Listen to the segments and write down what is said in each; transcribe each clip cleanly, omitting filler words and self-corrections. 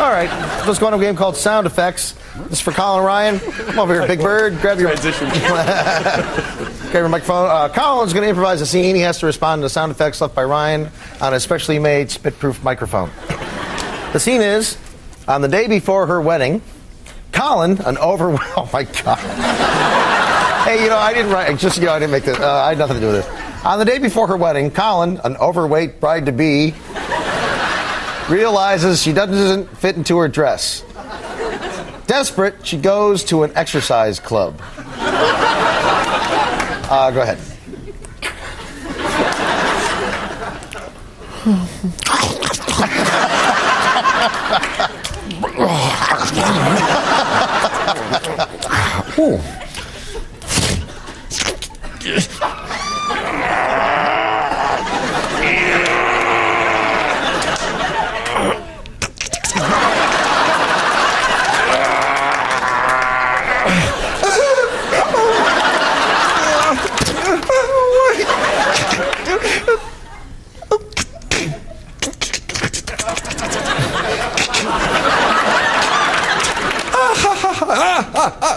All right, let's go on to a game called Sound Effects. This is for Colin and Ryan. Come over here, Big Bird. Grab your transition. Grab your microphone. Colin's going to improvise a scene. He has to respond to sound effects left by Ryan on a specially made spit-proof microphone. The scene is, on the day before her wedding, Colin, an overwhelmed... Oh, my God. Hey, I didn't write... Just, I didn't make this... I had nothing to do with this. On the day before her wedding, Colin, an overweight bride-to-be, realizes she doesn't fit into her dress. Desperate, she goes to an exercise club. Go ahead.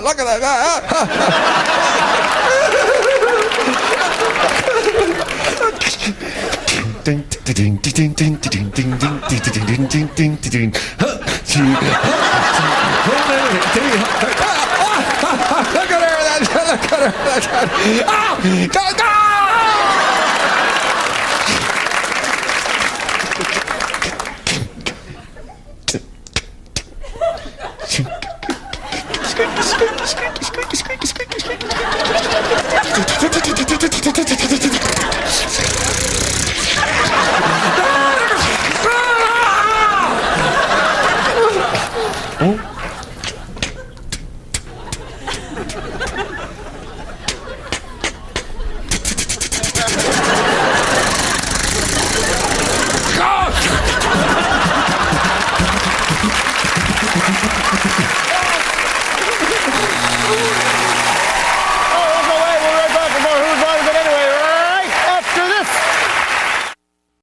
Look at that. Look at her.